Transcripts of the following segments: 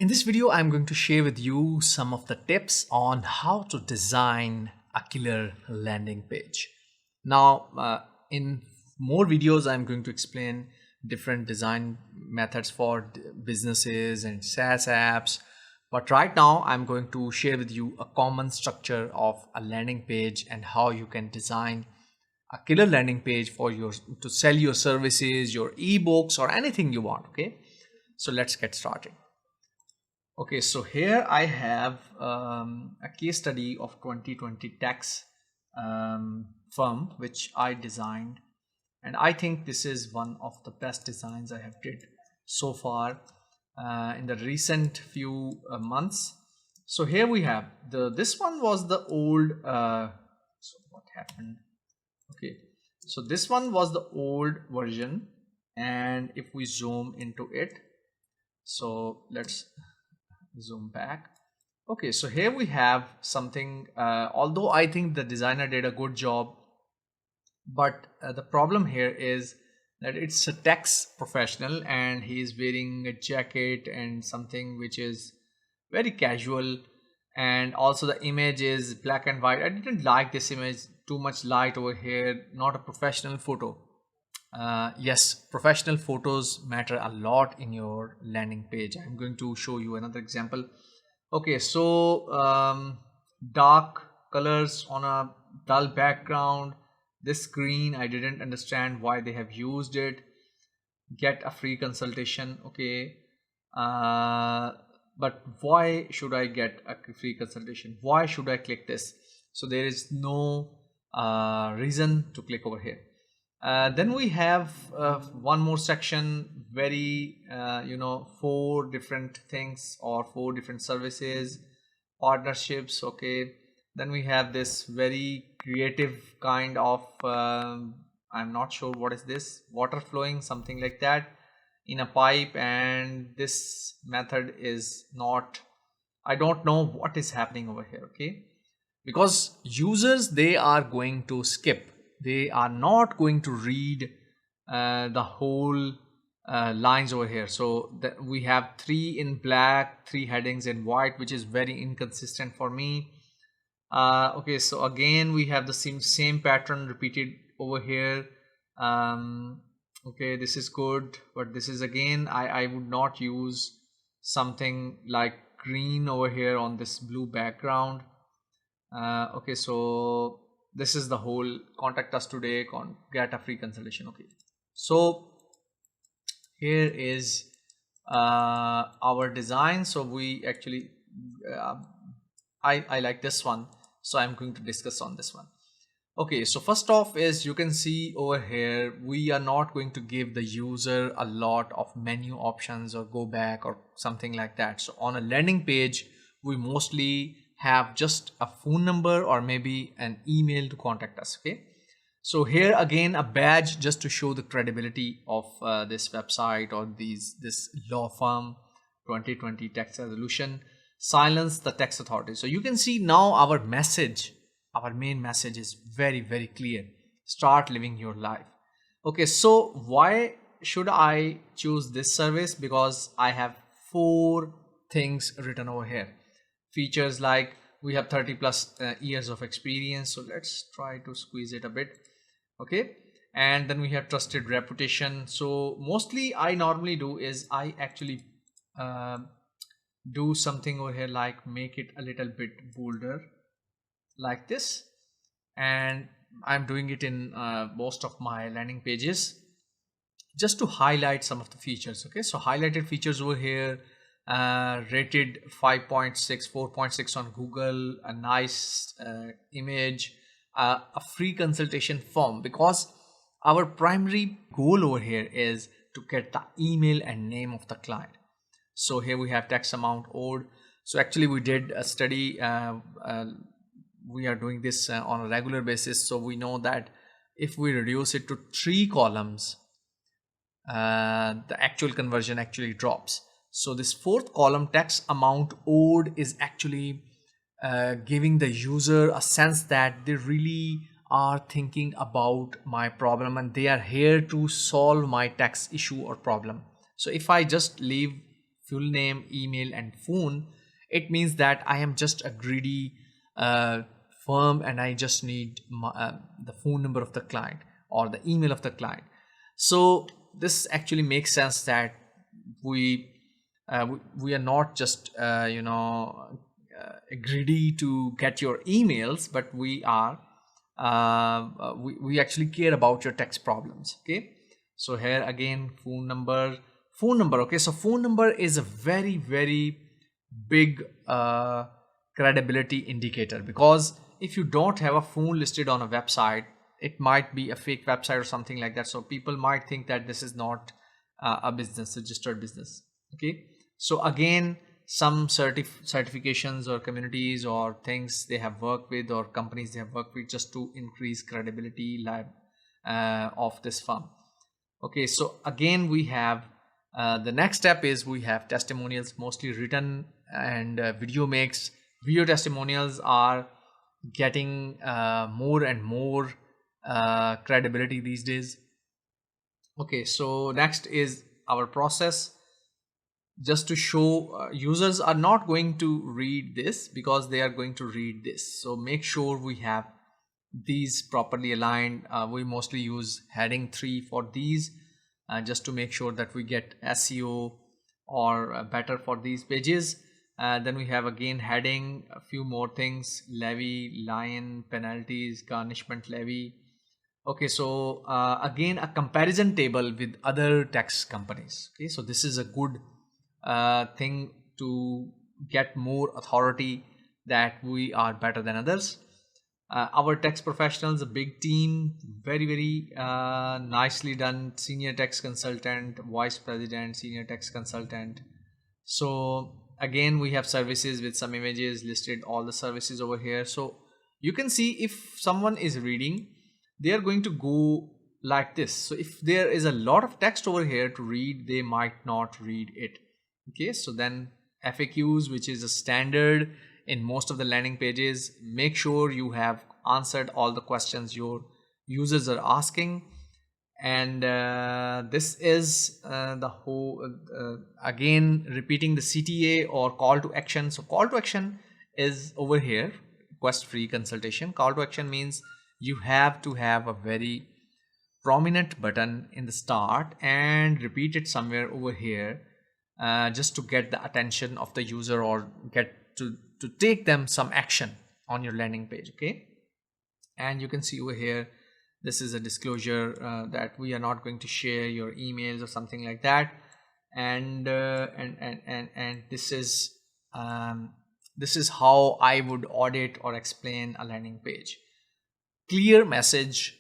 In this video, I'm going to share with you some of the tips on how to design a killer landing page. Now, in more videos, I'm going to explain different design methods for businesses and SaaS apps. But right now, I'm going to share with you a common structure of a landing page and how you can design a killer landing page for to sell your services, your ebooks, or anything you want. Okay, so let's get started. Okay, so here I have a case study of 2020 tax firm which I designed, and I think this is one of the best designs I have did so far in the recent few months. So here we have this one was the old so what happened? Okay, so this one was the old version, and if we zoom into it, so let's zoom back. Okay, so here we have something, although I think the designer did a good job, but the problem here is that it's a tax professional and he is wearing a jacket and something which is very casual, and also the image is black and white. I didn't like this image, too much light over here, not a professional photo. Yes, professional photos matter a lot in your landing page. I'm going to show you another example. Okay, so dark colors on a dull background. This screen, I didn't understand why they have used it. Get a free consultation. Okay, but why should I get a free consultation? Why should I click this? So there is no reason to click over here. Then we have one more section, very 4 different things or 4 different services, partnerships. Okay, then we have this very creative kind of I'm not sure what is this, water flowing, something like that in a pipe, and this method is not, I don't know what is happening over here. Okay, because users, they are going to skip, they are not going to read the whole lines over here. So that we have 3 in black, 3 headings in white, which is very inconsistent for me. Okay, so again we have the same pattern repeated over here. Okay, this is good, but this is again, I would not use something like green over here on this blue background. Okay, so this is the whole contact us today, get a free consultation. Okay, so here is our design. So we actually I like this one, so I'm going to discuss on this one. Okay, so first off is, you can see over here we are not going to give the user a lot of menu options or go back or something like that. So on a landing page, we mostly have just a phone number or maybe an email to contact us. Okay, so here again a badge just to show the credibility of this website or this law firm. 2020 tax resolution, silence the tax authority. So you can see now our message, our main message is very clear: start living your life. Okay, so why should I choose this service? Because I have 4 things written over here. Features like we have 30 plus years of experience, so let's try to squeeze it a bit. Okay, and then we have trusted reputation. So mostly I normally do is I actually do something over here like make it a little bit bolder like this, and I'm doing it in most of my landing pages just to highlight some of the features. Okay, so highlighted features over here, rated 5.6, 4.6 on Google, a nice image, a free consultation form, because our primary goal over here is to get the email and name of the client. So here we have tax amount owed. So actually we did a study, we are doing this on a regular basis, so we know that if we reduce it to 3 columns, the actual conversion actually drops. So this 4th column, tax amount owed, is actually giving the user a sense that they really are thinking about my problem and they are here to solve my tax issue or problem. So if I just leave full name, email, and phone, it means that I am just a greedy firm and I just need the phone number of the client or the email of the client. So this actually makes sense that we we are not just greedy to get your emails, but we are we actually care about your tax problems. Okay, so here again, phone number. Okay, so phone number is a very big credibility indicator, because if you don't have a phone listed on a website, it might be a fake website or something like that, so people might think that this is not a business, registered business. Okay, so again, some certifications or communities or things they have worked with, or companies they have worked with, just to increase credibility of this firm. Okay, so again we have the next step is we have testimonials, mostly written and video mix. Video testimonials are getting more and more credibility these days. Okay, so next is our process. Just to show users are not going to read this, because they are going to read this. So make sure we have these properly aligned. We mostly use heading 3 for these, just to make sure that we get SEO or better for these pages. Then we have again heading, a few more things: levy, line, penalties, garnishment levy. Okay, so again, a comparison table with other tax companies. Okay, so this is a good thing to get more authority that we are better than others. Our tax professionals, a big team, very nicely done. Senior tax consultant, vice president, senior tax consultant. So again, we have services with some images listed, all the services over here. So you can see if someone is reading, they are going to go like this. So if there is a lot of text over here to read, they might not read it. Okay, so then FAQs, which is a standard in most of the landing pages. Make sure you have answered all the questions your users are asking. And this is the whole again repeating the CTA or call to action. So call to action is over here, request free consultation. Call to action means you have to have a very prominent button in the start and repeat it somewhere over here, just to get the attention of the user, or get to take them some action on your landing page. Okay, and you can see over here, this is a disclosure that we are not going to share your emails or something like that. And this is how I would audit or explain a landing page. Clear message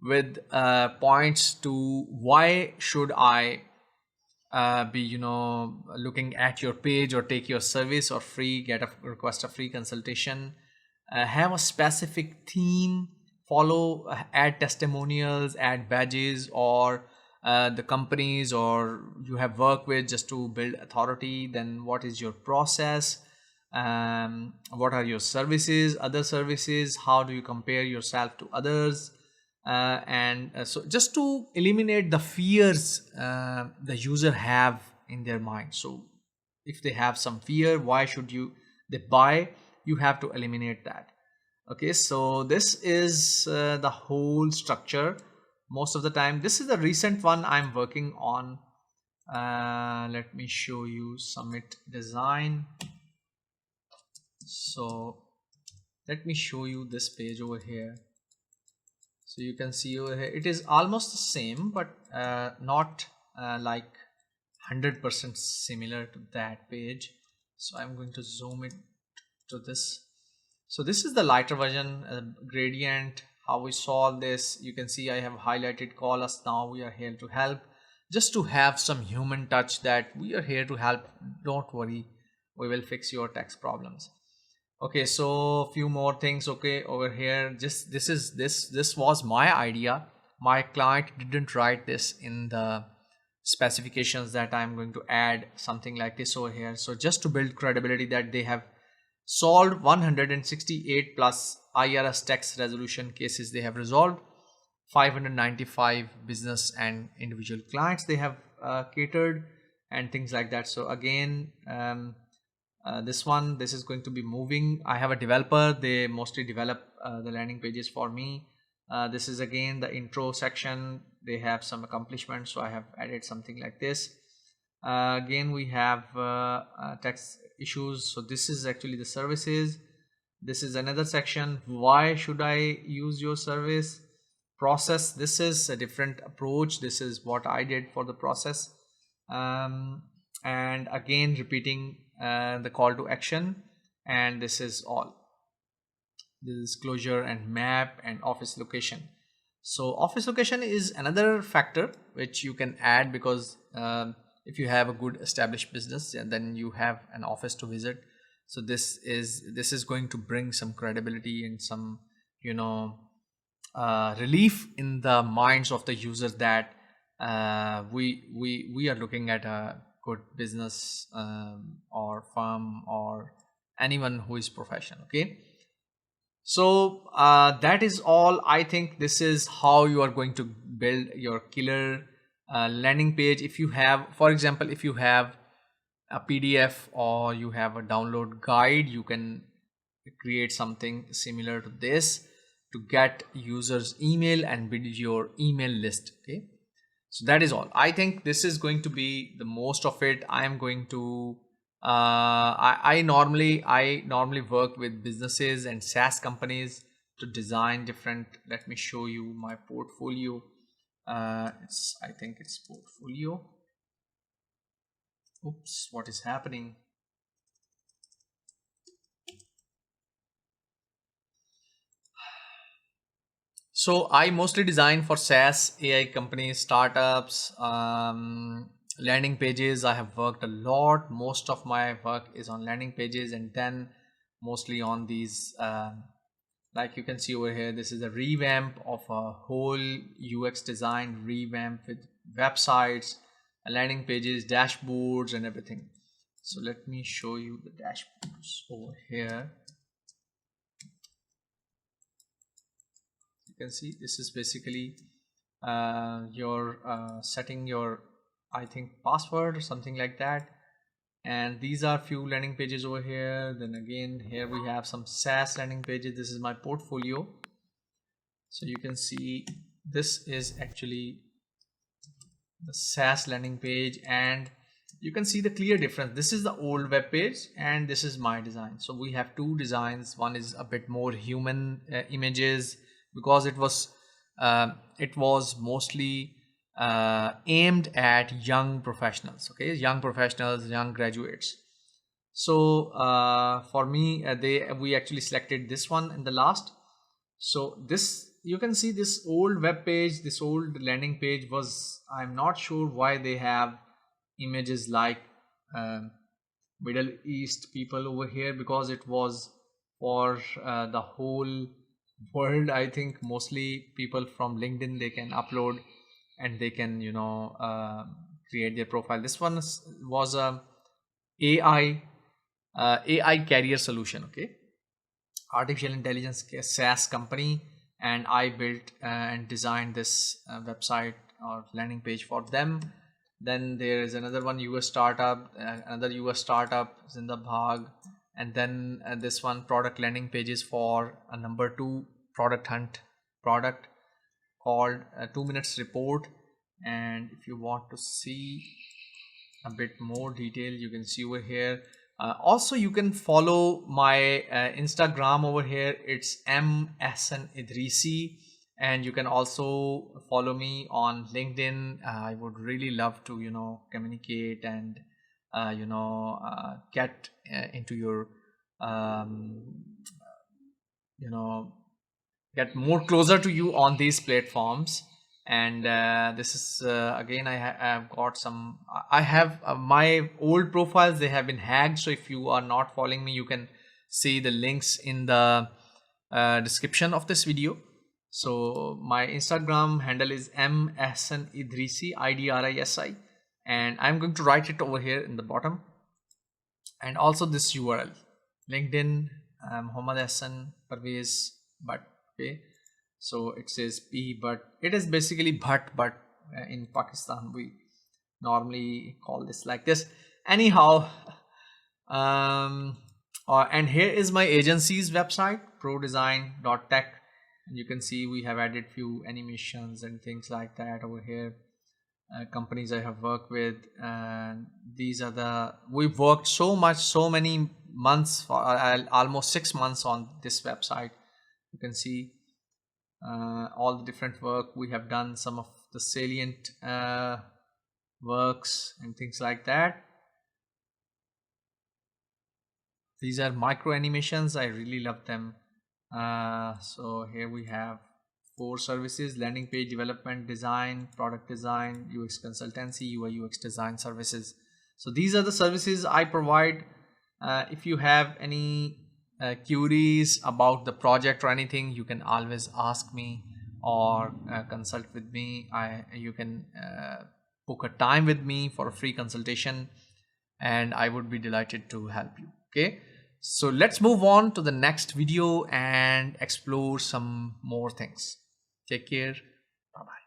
with points to why should I be looking at your page or take your service or free, request a free consultation. Have a specific theme, follow, add testimonials, add badges, or the companies or you have worked with, just to build authority. Then what is your process? What are your services, other services? How do you compare yourself to others? So just to eliminate the fears the user have in their mind. So if they have some fear, why should they buy? You have to eliminate that. Okay, so this is the whole structure. Most of the time, this is the recent one I'm working on. Let me show you Summit Design. So let me show you this page over here. So you can see over here, it is almost the same, but not like 100% similar to that page. So I'm going to zoom it to this. So this is the lighter version, gradient, how we solve this. You can see I have highlighted call us now, we are here to help, just to have some human touch that we are here to help. Don't worry, we will fix your tax problems. Okay, so a few more things. Okay, over here, just this was my idea. My client didn't write this in the specifications that I'm going to add something like this over here. So just to build credibility that they have solved 168 plus IRS tax resolution cases they have resolved, 595 business and individual clients they have catered, and things like that. So again, this is going to be moving. I have a developer, they mostly develop the landing pages for me. This is again the intro section, they have some accomplishments, so I have added something like this. Again we have text issues, so this is actually the services. This is another section, why should I use your service. Process, this is a different approach, this is what I did for the process. And again repeating the call to action, and this is all. This is closure and map and office location. So office location is another factor which you can add, because if you have a good established business and then you have an office to visit, so this is going to bring some credibility and some relief in the minds of the users that we are looking at a good business or firm or anyone who is professional. Okay, so that is all. I think this is how you are going to build your killer landing page. If you have, for example, if you have a PDF or you have a download guide, you can create something similar to this to get users email and build your email list. Okay, so that is all. I think this is going to be the most of it. I am going to I normally work with businesses and SaaS companies to design different. Let me show you my portfolio. I think it's portfolio. Oops, what is happening? So I mostly design for SaaS, AI companies, startups, landing pages. I have worked a lot. Most of my work is on landing pages, and then mostly on these, like you can see over here, this is a revamp of a whole UX design revamp with websites, landing pages, dashboards and everything. So let me show you the dashboards over here. You can see this is basically your setting your, I think, password or something like that, and these are few landing pages over here. Then again here we have some SaaS landing pages. This is my portfolio, so you can see this is actually the SaaS landing page, and you can see the clear difference. This is the old web page and this is my design. So we have two designs. One is a bit more human images, because it was mostly aimed at young professionals. Okay, young professionals, young graduates. So for me, we actually selected this one in the last. So this, you can see this old web page, this old landing page was, I'm not sure why they have images like Middle East people over here, because it was for the whole world. I think mostly people from LinkedIn, they can upload and they can create their profile. This one was a AI carrier solution. Okay, artificial intelligence SaaS company, and I built and designed this website or landing page for them. Then there is another one, US startup, another US startup, Zindabad, and then this one, product landing pages for a number 2 product hunt product called 2 minutes report. And if you want to see a bit more detail, you can see over here. Also you can follow my Instagram over here, it's M.Hasan Idrisi, and you can also follow me on LinkedIn. I would really love to communicate and get into your get more closer to you on these platforms. And this is again, I have got some, I have my old profiles, they have been hacked. So if you are not following me, you can see the links in the description of this video. So my Instagram handle is M.Hasan Idrisi, IDRISI, and I'm going to write it over here in the bottom, and also this URL, LinkedIn, Muhammad Hassan Parvez Bhatt. Okay, so it says P, but it is basically Bhatt, but in Pakistan normally call this like this. Anyhow, and here is my agency's website, prodesign.tech. And you can see we have added few animations and things like that over here. Companies I have worked with, and these are we've worked so many months, for almost 6 months on this website. You can see all the different work we have done, some of the salient works and things like that. These are micro animations, I really love them. So here we have 4 services: landing page development, design, product design, UX consultancy, UI UX design services. So these are the services I provide. If you have any queries about the project or anything, you can always ask me or consult with me. You can book a time with me for a free consultation, and I would be delighted to help you. Okay, so let's move on to the next video and explore some more things. Take care. Bye bye.